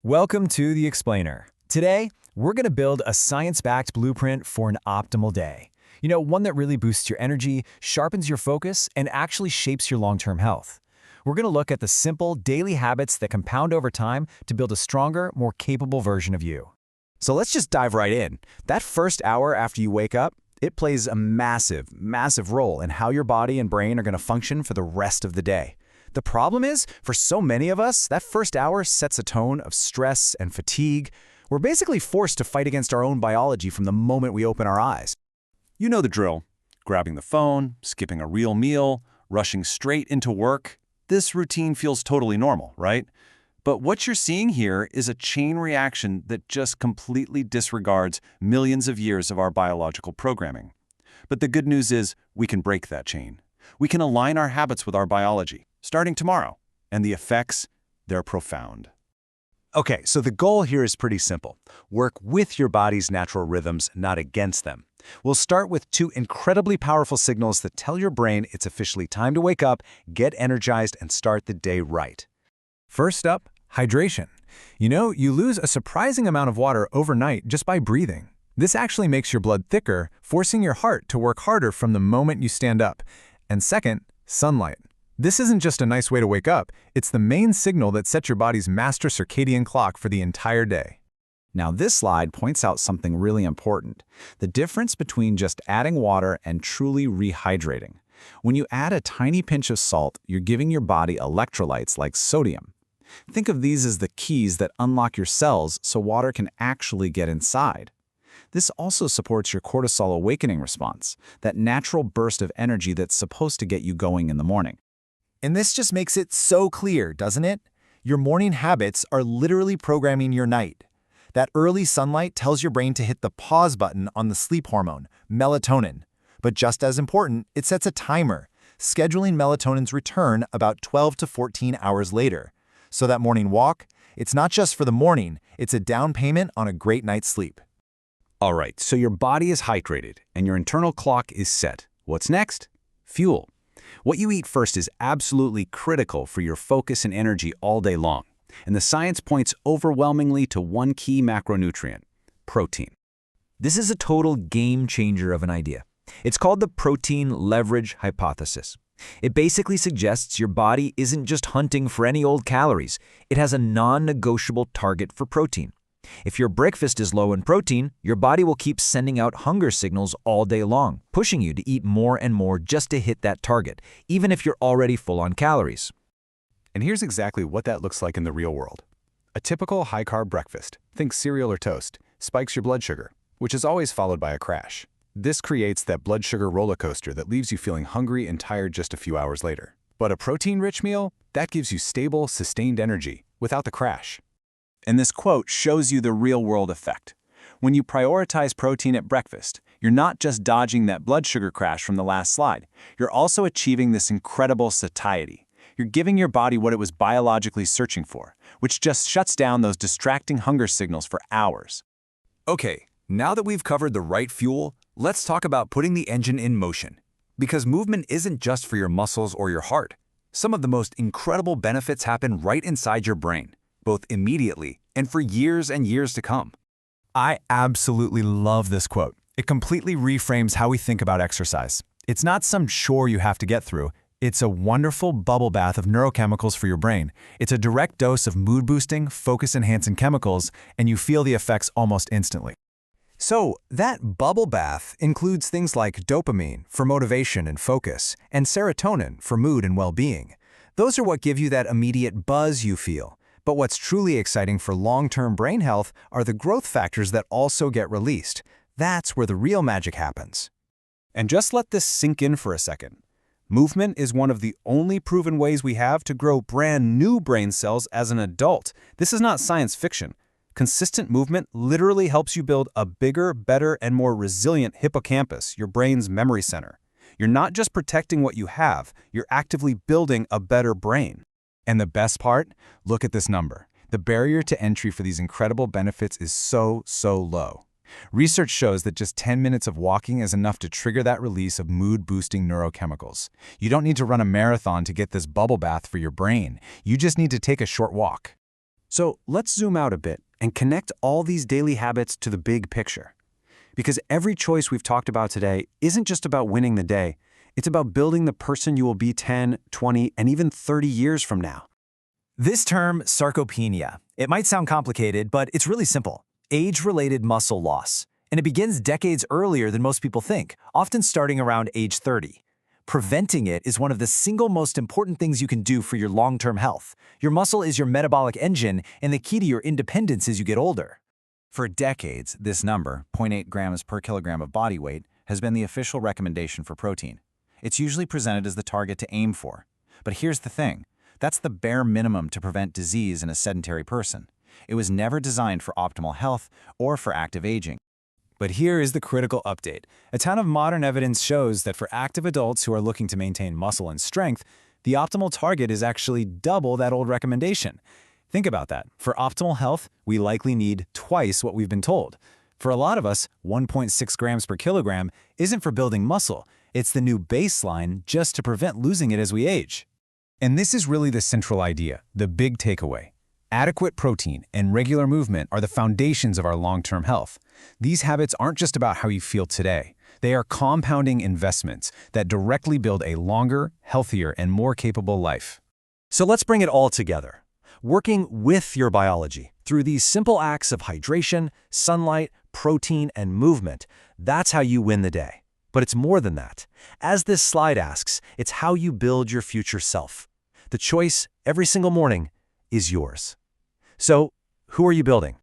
Welcome to The Explainer. Today, we're going to build a science-backed blueprint for an optimal day. One that really boosts your energy, sharpens your focus, and actually shapes your long-term health. We're going to look at the simple, daily habits that compound over time to build a stronger, more capable version of you. So let's just dive right in. That first hour after you wake up, it plays a massive, massive role in how your body and brain are going to function for the rest of the day. The problem is, for so many of us, that first hour sets a tone of stress and fatigue. We're basically forced to fight against our own biology from the moment we open our eyes. You know the drill. Grabbing the phone, skipping a real meal, rushing straight into work. This routine feels totally normal, right? But what you're seeing here is a chain reaction that just completely disregards millions of years of our biological programming. But the good news is we can break that chain. We can align our habits with our biology, starting tomorrow. And the effects, they're profound. Okay, so the goal here is pretty simple. Work with your body's natural rhythms, not against them. We'll start with two incredibly powerful signals that tell your brain it's officially time to wake up, get energized, and start the day right. First up, hydration. You lose a surprising amount of water overnight just by breathing. This actually makes your blood thicker, forcing your heart to work harder from the moment you stand up. And second, sunlight. This isn't just a nice way to wake up, it's the main signal that sets your body's master circadian clock for the entire day. Now this slide points out something really important, the difference between just adding water and truly rehydrating. When you add a tiny pinch of salt, you're giving your body electrolytes like sodium. Think of these as the keys that unlock your cells so water can actually get inside. This also supports your cortisol awakening response, that natural burst of energy that's supposed to get you going in the morning. And this just makes it so clear, doesn't it? Your morning habits are literally programming your night. That early sunlight tells your brain to hit the pause button on the sleep hormone, melatonin. But just as important, it sets a timer, scheduling melatonin's return about 12 to 14 hours later. So that morning walk, it's not just for the morning, it's a down payment on a great night's sleep. All right, so your body is hydrated and your internal clock is set. What's next? Fuel. What you eat first is absolutely critical for your focus and energy all day long. And the science points overwhelmingly to one key macronutrient, protein. This is a total game changer of an idea. It's called the protein leverage hypothesis. It basically suggests your body isn't just hunting for any old calories. It has a non-negotiable target for protein. If your breakfast is low in protein, your body will keep sending out hunger signals all day long, pushing you to eat more and more just to hit that target, even if you're already full on calories. And here's exactly what that looks like in the real world. A typical high-carb breakfast, think cereal or toast, spikes your blood sugar, which is always followed by a crash. This creates that blood sugar roller coaster that leaves you feeling hungry and tired just a few hours later. But a protein-rich meal, that gives you stable, sustained energy without the crash. And this quote shows you the real-world effect. When you prioritize protein at breakfast, you're not just dodging that blood sugar crash from the last slide. You're also achieving this incredible satiety. You're giving your body what it was biologically searching for, which just shuts down those distracting hunger signals for hours. Okay, now that we've covered the right fuel, let's talk about putting the engine in motion. Because movement isn't just for your muscles or your heart. Some of the most incredible benefits happen right inside your brain, both immediately and for years and years to come. I absolutely love this quote. It completely reframes how we think about exercise. It's not some chore you have to get through. It's a wonderful bubble bath of neurochemicals for your brain. It's a direct dose of mood-boosting, focus-enhancing chemicals, and you feel the effects almost instantly. So, that bubble bath includes things like dopamine for motivation and focus, and serotonin for mood and well-being. Those are what give you that immediate buzz you feel. But what's truly exciting for long-term brain health are the growth factors that also get released. That's where the real magic happens. And just let this sink in for a second. Movement is one of the only proven ways we have to grow brand new brain cells as an adult. This is not science fiction. Consistent movement literally helps you build a bigger, better, and more resilient hippocampus, your brain's memory center. You're not just protecting what you have, you're actively building a better brain. And the best part? Look at this number. The barrier to entry for these incredible benefits is so low. Research shows that just 10 minutes of walking is enough to trigger that release of mood-boosting neurochemicals. You don't need to run a marathon to get this bubble bath for your brain. You just need to take a short walk. So let's zoom out a bit and connect all these daily habits to the big picture. Because every choice we've talked about today isn't just about winning the day, it's about building the person you will be 10, 20, and even 30 years from now. This term, sarcopenia, it might sound complicated, but it's really simple. Age-related muscle loss. And it begins decades earlier than most people think, often starting around age 30. Preventing it is one of the single most important things you can do for your long-term health. Your muscle is your metabolic engine, and the key to your independence as you get older. For decades, this number, 0.8 grams per kilogram of body weight, has been the official recommendation for protein. It's usually presented as the target to aim for. But here's the thing. That's the bare minimum to prevent disease in a sedentary person. It was never designed for optimal health or for active aging. But here is the critical update. A ton of modern evidence shows that for active adults who are looking to maintain muscle and strength, the optimal target is actually double that old recommendation. Think about that. For optimal health, we likely need twice what we've been told. For a lot of us, 1.6 grams per kilogram isn't for building muscle. It's the new baseline just to prevent losing it as we age. And this is really the central idea, the big takeaway. Adequate protein and regular movement are the foundations of our long-term health. These habits aren't just about how you feel today. They are compounding investments that directly build a longer, healthier, and more capable life. So let's bring it all together. Working with your biology through these simple acts of hydration, sunlight, protein, and movement, that's how you win the day. But it's more than that. As this slide asks, it's how you build your future self. The choice, every single morning, is yours. So, who are you building?